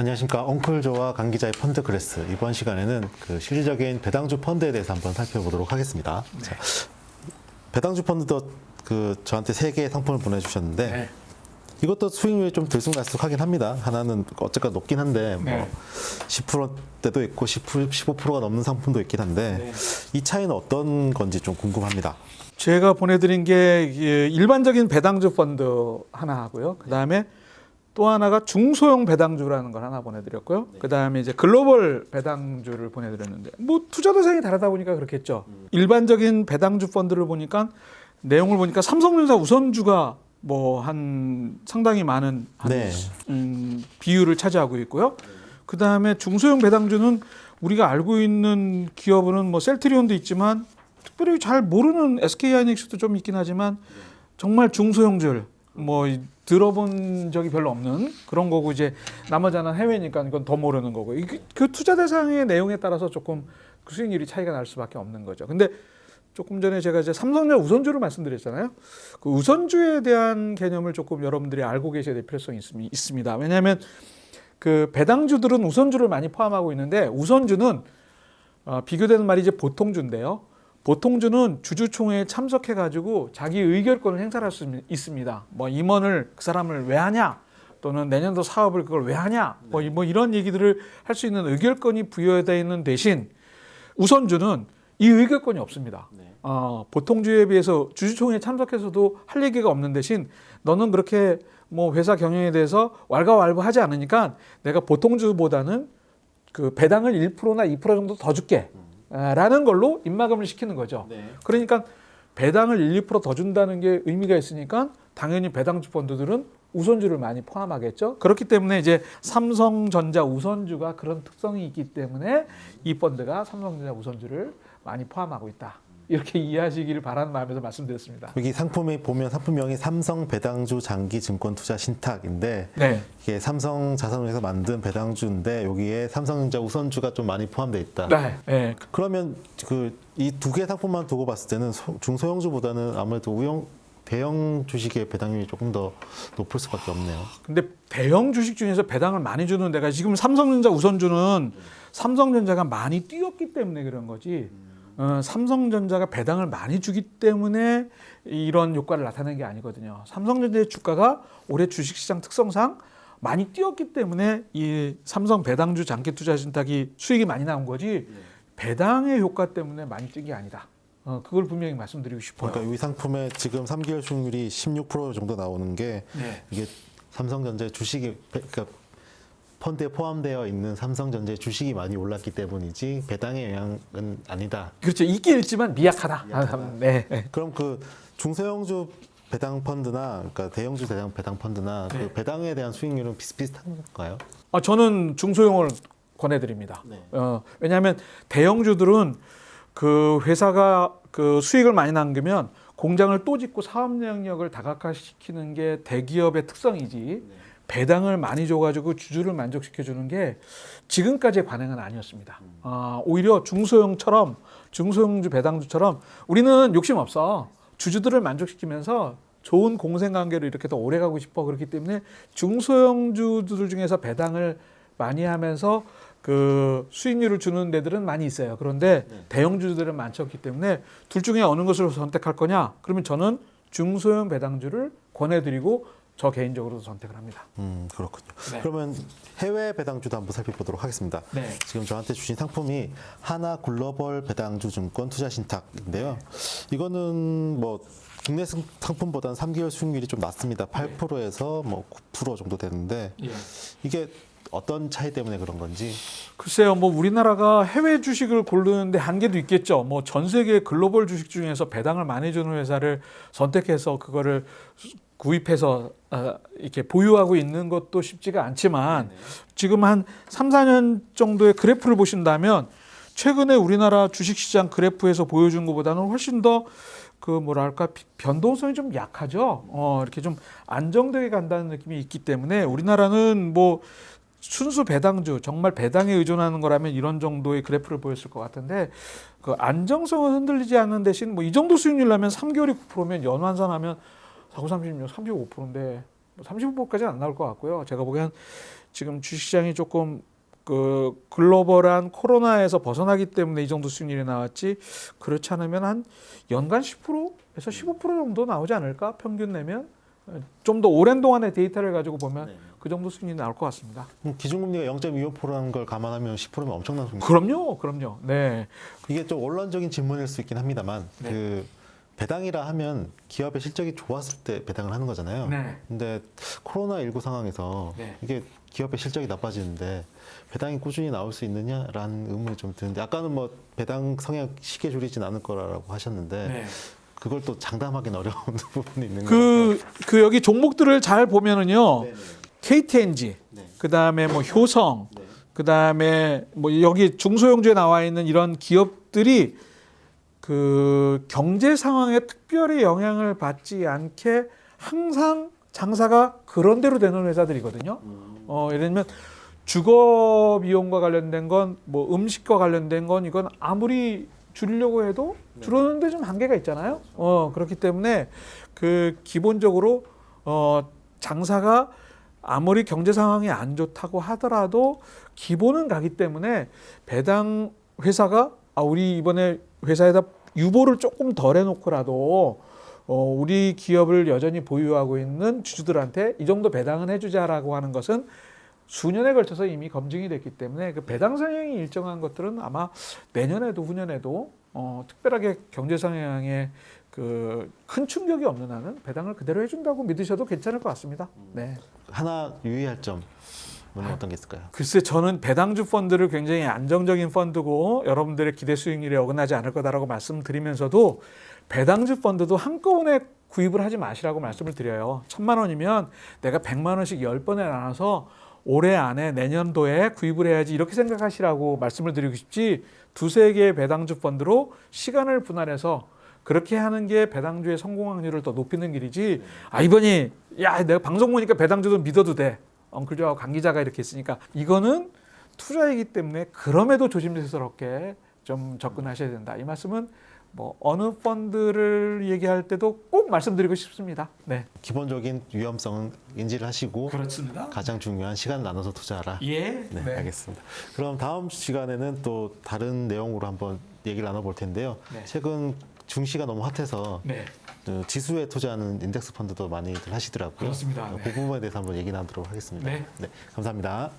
안녕하십니까. 엉클조와 강 기자의 펀드 클래스. 이번 시간에는 그 실질적인 배당주 펀드에 대해서 한번 살펴보도록 하겠습니다. 네. 자, 배당주 펀드도 그 저한테 3개의 상품을 보내주셨는데 네. 이것도 수익률이 좀 들쑥날쑥하긴 합니다. 하나는 어쨌건 높긴 한데 뭐 네. 10%대도 있고 15%가 넘는 상품도 있긴 한데 네. 이 차이는 어떤 건지 좀 궁금합니다. 제가 보내드린 게 일반적인 배당주 펀드 하나 하고요. 그 다음에 또 하나가 중소형 배당주라는 걸 하나 보내드렸고요. 그 다음에 이제 글로벌 배당주를 보내드렸는데 뭐 투자 대상이 다르다 보니까 그렇겠죠. 일반적인 배당주 펀드를 보니까 내용을 보니까 삼성전자 우선주가 뭐 한 상당히 많은 네. 비율을 차지하고 있고요. 그 다음에 중소형 배당주는 우리가 알고 있는 기업은 뭐 셀트리온도 있지만 특별히 잘 모르는 SK하이닉스도 좀 있긴 하지만 정말 중소형줄 뭐 들어본 적이 별로 없는 그런 거고 이제 나머지 하나 해외니까 이건 더 모르는 거고 그 투자 대상의 내용에 따라서 조금 그 수익률이 차이가 날 수밖에 없는 거죠. 근데 조금 전에 제가 이제 삼성전자 우선주를 말씀드렸잖아요. 그 우선주에 대한 개념을 조금 여러분들이 알고 계셔야 될 필요성이 있습니다. 왜냐하면 그 배당주들은 우선주를 많이 포함하고 있는데 우선주는 비교되는 말이 이제 보통주인데요. 보통주는 주주총회에 참석해가지고 자기 의결권을 행사할 수 있습니다. 뭐 임원을 그 사람을 왜 하냐, 또는 내년도 사업을 그걸 왜 하냐, 뭐 이런 얘기들을 할 수 있는 의결권이 부여되어 있는 대신 우선주는 이 의결권이 없습니다. 보통주에 비해서 주주총회에 참석해서도 할 얘기가 없는 대신 너는 그렇게 뭐 회사 경영에 대해서 왈가왈부하지 않으니까 내가 보통주보다는 그 배당을 1%나 2% 정도 더 줄게. 라는 걸로 입막음을 시키는 거죠. 네. 그러니까 배당을 1, 2%더 준다는 게 의미가 있으니까 당연히 배당주 펀드들은 우선주를 많이 포함하겠죠. 그렇기 때문에 이제 삼성전자 우선주가 그런 특성이 있기 때문에 이 펀드가 삼성전자 우선주를 많이 포함하고 있다. 이렇게 이해하시기를 바라는 마음에서 말씀드렸습니다. 여기 상품이 보면 상품명이 삼성 배당주 장기 증권 투자 신탁인데 네. 이게 삼성 자산운용에서 만든 배당주인데 여기에 삼성전자 우선주가 좀 많이 포함되어 있다. 네. 네. 그러면 그 이 두 개 상품만 두고 봤을 때는 중소형주보다는 아무래도 대형 주식의 배당률이 조금 더 높을 수밖에 없네요. 근데 대형 주식 중에서 배당을 많이 주는 데가 지금 삼성전자 우선주는 삼성전자가 많이 뛰었기 때문에 그런 거지. 삼성전자가 배당을 많이 주기 때문에 이런 효과를 나타내는 게 아니거든요. 삼성전자의 주가가 올해 주식시장 특성상 많이 뛰었기 때문에 이 삼성 배당주 장기 투자 신탁이 수익이 많이 나온 거지 배당의 효과 때문에 많이 뛴 게 아니다. 그걸 분명히 말씀드리고 싶어요. 그러니까 이 상품에 지금 3개월 수익률이 16% 정도 나오는 게 네. 이게 삼성전자의 주식이 그러니까 펀드에 포함되어 있는 삼성전자의 주식이 많이 올랐기 때문이지 배당의 영향은 아니다. 그렇죠. 있긴 있지만 미약하다. 네. 그럼 그 중소형주 배당 펀드나 그러니까 대형주 배당 펀드나 네. 그 배당에 대한 수익률은 비슷비슷한가요? 저는 중소형을 권해드립니다. 네. 왜냐하면 대형주들은 그 회사가 그 수익을 많이 남기면 공장을 또 짓고 사업 영역을 다각화시키는 게 대기업의 특성이지 배당을 많이 줘가지고 주주를 만족시켜주는 게 지금까지의 관행은 아니었습니다. 오히려 중소형주 배당주처럼 우리는 욕심 없어. 주주들을 만족시키면서 좋은 공생관계로 이렇게 더 오래 가고 싶어. 그렇기 때문에 중소형주들 중에서 배당을 많이 하면서 그 수익률을 주는 데들은 많이 있어요. 그런데 대형주들은 많지 않기 때문에 둘 중에 어느 것을 선택할 거냐? 그러면 저는 중소형 배당주를 권해드리고 저 개인적으로도 선택을 합니다. 그렇군요. 네. 그러면 해외 배당주도 한번 살펴보도록 하겠습니다. 네. 지금 저한테 주신 상품이 하나 글로벌 배당주 증권 투자 신탁인데요. 이거는 뭐 국내 상품보다는 3개월 수익률이 좀 낮습니다. 8%에서 뭐 9% 정도 되는데 이게 어떤 차이 때문에 그런 건지. 글쎄요, 뭐 우리나라가 해외 주식을 고르는데 한계도 있겠죠. 뭐 전 세계 글로벌 주식 중에서 배당을 많이 주는 회사를 선택해서 그거를 구입해서 이렇게 보유하고 있는 것도 쉽지가 않지만 지금 한 3, 4년 정도의 그래프를 보신다면 최근에 우리나라 주식시장 그래프에서 보여준 것보다는 훨씬 더 그 뭐랄까 변동성이 좀 약하죠. 이렇게 좀 안정되게 간다는 느낌이 있기 때문에 우리나라는 뭐 순수 배당주, 정말 배당에 의존하는 거라면 이런 정도의 그래프를 보였을 것 같은데 그 안정성은 흔들리지 않는 대신 뭐 이 정도 수익률 나면 3개월이 9%면 연환산하면 49, 36, 35%인데 35%까지는 안 나올 것 같고요. 제가 보기엔 지금 주식시장이 조금 그 글로벌한 코로나에서 벗어나기 때문에 이 정도 수익률이 나왔지 그렇지 않으면 한 연간 10%에서 15% 정도 나오지 않을까 평균 내면 좀 더 오랜 동안의 데이터를 가지고 보면 네. 그 정도 수익률이 나올 것 같습니다. 기준금리가 0.25%라는 걸 감안하면 10%면 엄청난 수입니다. 그럼요. 네. 이게 좀 원론적인 질문일 수 있긴 합니다만 네. 그 배당이라 하면 기업의 실적이 좋았을 때 배당을 하는 거잖아요. 네. 근데 코로나19 상황에서 네. 이게 기업의 실적이 나빠지는데 배당이 꾸준히 나올 수 있느냐라는 의문이 좀 드는데 아까는 뭐 배당 성향 쉽게 줄이진 않을 거라고 하셨는데 네. 그걸 또 장담하기는 어려운 부분이 있는 것 같아요. 그 여기 종목들을 잘 보면은요. 네네. KTNG, 네. 그다음에 뭐 효성, 네. 그다음에 뭐 여기 중소형주에 나와 있는 이런 기업들이 그 경제 상황에 특별히 영향을 받지 않게 항상 장사가 그런 대로 되는 회사들이거든요. 예를 들면 주거 비용과 관련된 건 뭐 음식과 관련된 건 이건 아무리 줄이려고 해도 줄었는데 좀 한계가 있잖아요. 그렇기 때문에 그 기본적으로 장사가 아무리 경제 상황이 안 좋다고 하더라도 기본은 가기 때문에 배당 회사가 우리 이번에 회사에다 유보를 조금 덜 해놓고라도 우리 기업을 여전히 보유하고 있는 주주들한테 이 정도 배당은 해주자라고 하는 것은 수년에 걸쳐서 이미 검증이 됐기 때문에 그 배당 성향이 일정한 것들은 아마 내년에도 후년에도 특별하게 경제 성향에 그 큰 충격이 없는 한은 배당을 그대로 해준다고 믿으셔도 괜찮을 것 같습니다. 네. 하나 유의할 점은 어떤 게 있을까요? 글쎄 저는 배당주 펀드를 굉장히 안정적인 펀드고 여러분들의 기대 수익률에 어긋나지 않을 거다라고 말씀드리면서도 배당주 펀드도 한꺼번에 구입을 하지 마시라고 말씀을 드려요. 1,000만 원이면 내가 100만 원씩 10번에 나눠서 올해 안에 내년도에 구입을 해야지 이렇게 생각하시라고 말씀을 드리고 싶지 두세 개의 배당주 펀드로 시간을 분할해서 그렇게 하는 게 배당주의 성공 확률을 더 높이는 길이지 이번이 야 내가 방송 보니까 배당주도 믿어도 돼 엉클조하고 강 기자가 이렇게 했으니까 이거는 투자이기 때문에 그럼에도 조심스럽게 좀 접근하셔야 된다. 이 말씀은 뭐 어느 펀드를 얘기할 때도 꼭 말씀드리고 싶습니다. 네. 기본적인 위험성은 인지를 하시고 그렇습니다. 가장 중요한 시간을 나눠서 투자하라. 예. 네, 알겠습니다. 그럼 다음 시간에는 또 다른 내용으로 한번 얘기를 나눠볼 텐데요. 네. 최근 중시가 너무 핫해서 네. 지수에 투자하는 인덱스 펀드도 많이들 하시더라고요. 그렇습니다. 네. 그 부분에 대해서 한번 얘기 나누도록 하겠습니다. 네. 감사합니다.